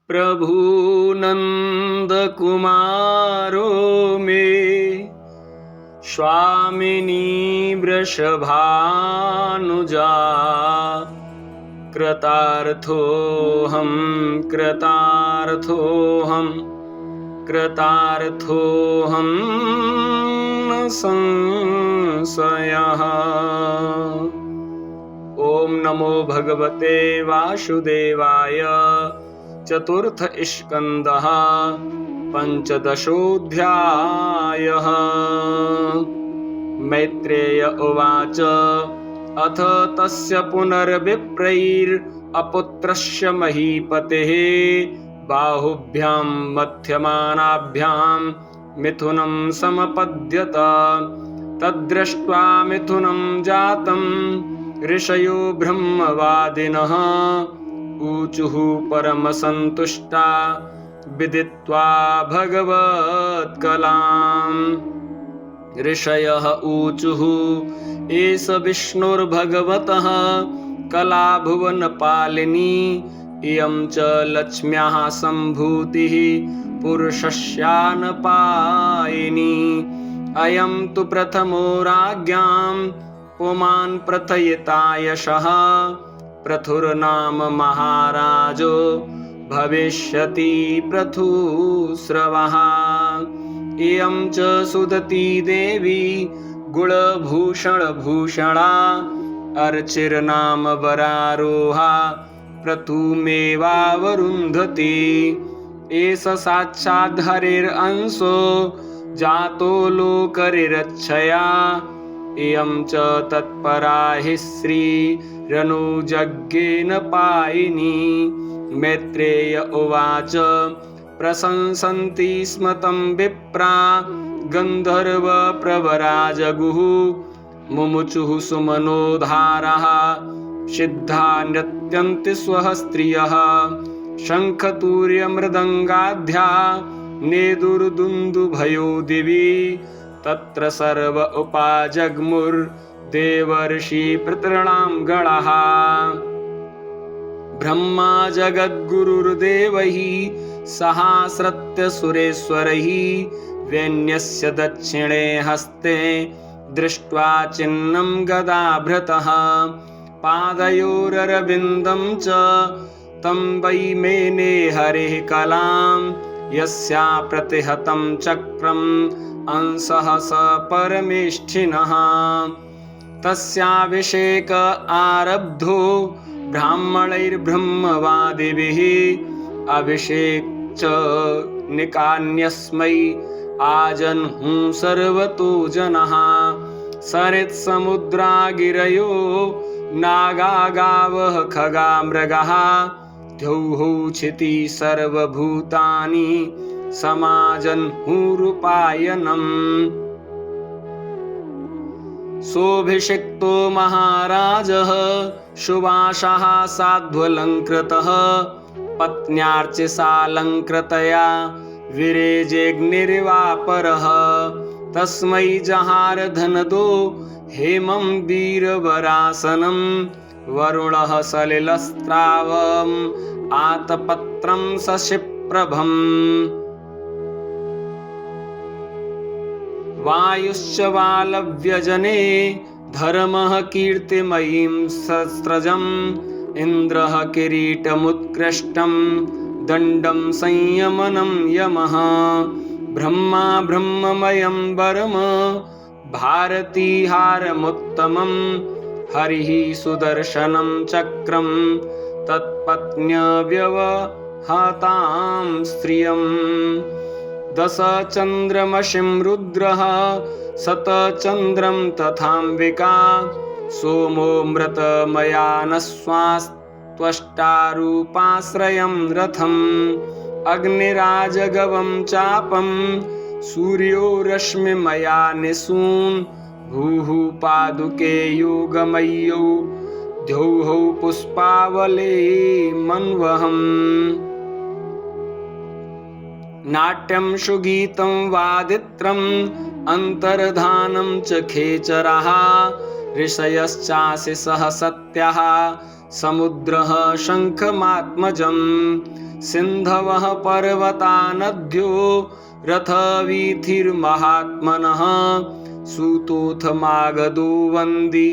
प्रभु नंदकुमारो मे स्वामिनी वृषभानुजा कृतार्थोऽहं कृतार्थोऽहं कृतार्थोऽहं न संशयः। ओम नमो भगवते वासुदेवाय। चतुर्थ स्कंदः पंचदशोऽध्यायः। मैत्रेय उवाच अथ तस्य पुनर्विप्रैरपुत्रस्य महीपतेः बाहुभ्यां मध्यमानाभ्यां मिथुनं समपद्यत। तद्दृष्ट्वा मिथुनं जातं ऋषयो ब्रह्मवादिनः ऊचुः परमसन्तुष्टा विदित्वा भगवत्कलाम्। ऋषयः ऊचुः एष विष्णुर्भगवतः कला भुवनपालिनी इयं च लक्ष्म्याः सम्भूतिः पुरुषस्यानपायिनी। अयं तु प्रथमो राज्ञां पुमान् प्रथयिता यशः पृथुर्नाम महाराजो भविष्यति पृथुस्रवः। इयं च सुदती देवी गुणभूषणभूषणा अर्चिर्नाम वरारोहा पृथुमेवावरुन्धति। एष साक्षात् हरेरंशो जातो लोकरिरक्षया इयं च तत्परा हि श्रीरनुजज्ञेन पायिनी। मैत्रेय उवाच प्रशंसन्ति स्म तं विप्रा गन्धर्वप्रवरा जगुः मुमुचुः सुमनोधारः सिद्धा नृत्यन्ति स्वः स्त्रियः। शङ्खतूर्यमृदङ्गाढ्या नेदुर्दुन्दुभयो दिवि तत्र सर्व उपाजग्मुर्देवर्षि पितॄणां गणः। ब्रह्मा जगद्गुरुर्देवैः सहास्रत्य सुरेश्वरैः वेण्यस्य दक्षिणे हस्ते दृष्ट्वा चिह्नं गदाभृतः पादयोररविन्दं च तं वै मेने हरिः कलां यस्या प्रतिहतं चक्रम् अंशः स परमेष्ठिनः। तस्याभिषेक आरब्धो ब्राह्मणैर्ब्रह्मवादिभिः अभिषेक च निकान्यस्मै आजन्हुं सर्वतो जनः। सरित्समुद्रा गिरयो नागा गावः खगा मृगः द्यौः क्षिति सर्वभूतानि समाजन्हुरुपायनम्। सोऽभिषिक्तो महाराजः सुवासः साध्वलङ्कृतः पत्न्यार्चिसालङ्कृतया विरेजेऽग्निर्वापरः। तस्मै जहार धनदो हेमं वीरवरासनं वरुणः सलिलस्त्रावम् आतपत्रं शशिप्रभम्। वायुश्च वालव्यजने धर्मः कीर्तिमयीं सस्रजम् इन्द्रः किरीटमुत्कृष्टं दण्डं संयमनं यमः। ब्रह्मा ब्रह्ममयं वरम भारतीहारमुत्तमं हरिः सुदर्शनं चक्रं तत्पत्न्यव्यवहतां स्त्रियम्। दशचन्द्रमसिं रुद्रः शतचन्द्रं तथाम्बिका सोमो मृतमयानस्वास्त्वष्टारूपाश्रयं रथम् अग्निराजगवं चापं सूर्यो रश्मिमया निसून् भूः पादुके योगमय्यौ द्यौः पुष्पावले मन्वहम्। नाट्यं सुगीतं वादित्रम् अन्तर्धानं च खेचरः ऋषयश्चाशिषः सत्यः समुद्रः शङ्खमात्मजम् सिन्धवः पर्वता नद्यो रथवीथिर्महात्मनः सूतोऽथ मागधो वन्दी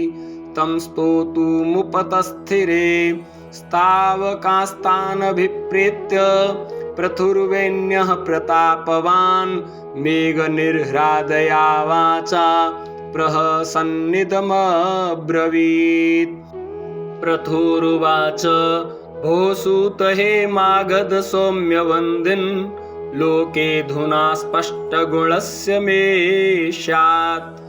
तं स्तोतुमुपतस्थिरे स्तावकास्तानभिप्रेत्य पृथुर्वेण्यः प्रतापवान् मेघनिर्ह्रादया वाचा प्रहसन्निदमब्रवीत्। पृथुरुवाच भो सूत हे मागध सौम्यवन्दिन् लोकेऽधुना स्पष्टगुणस्य मे स्यात्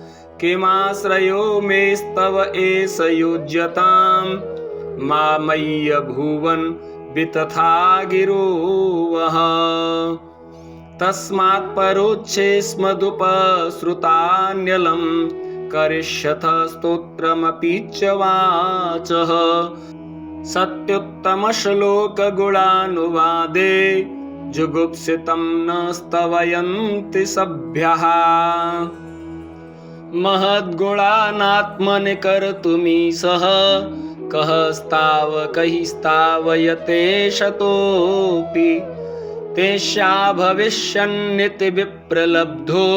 किमाश्रयो मेस्तव एष युज्यताम् मामय्य भुवन् वितथा गिरो वः तस्मात् परोक्षे स्मदुपसृतान्यलं करिष्यथ स्तोत्रमपि च वाचः सत्युत्तमश्लोकगुणानुवादे जुगुप्सितं न स्तवयन्ति सभ्यः महद्गुणानात्मनि कर्तुमीशः कः स्तावकैः स्तावयते शतोऽपि तेष्या भविष्यन्निति विप्रलब्धो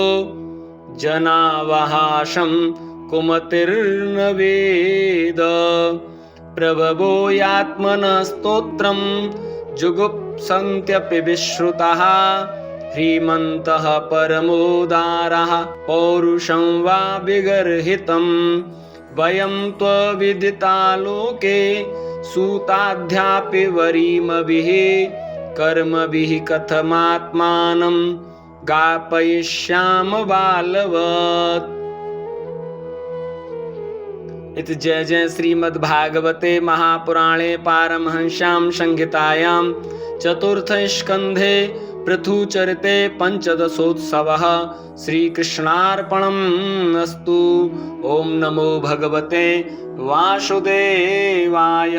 जनावहासं कुमतिर्न वेद प्रभवो यात्मनः स्तोत्रं जुगुप्सन्त्यपि विश्रुतः ह्रीमन्तः परमोदारः पौरुषं वा विगर्हितं वयं त्वविदिता लोके सूताध्यापि वरीमभिः कर्मभिः कथमात्मानं गापयिष्याम बालवत्। इति जय जय श्रीमद्भागवते महापुराणे पारमहंस्यां संहितायां चतुर्थे स्कन्धे पृथुचरिते पञ्चदशोत्सवः श्रीकृष्णार्पणम् अस्तु। ॐ नमो भगवते वासुदेवाय।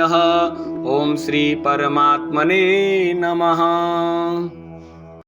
ॐ श्री परमात्मने नमः।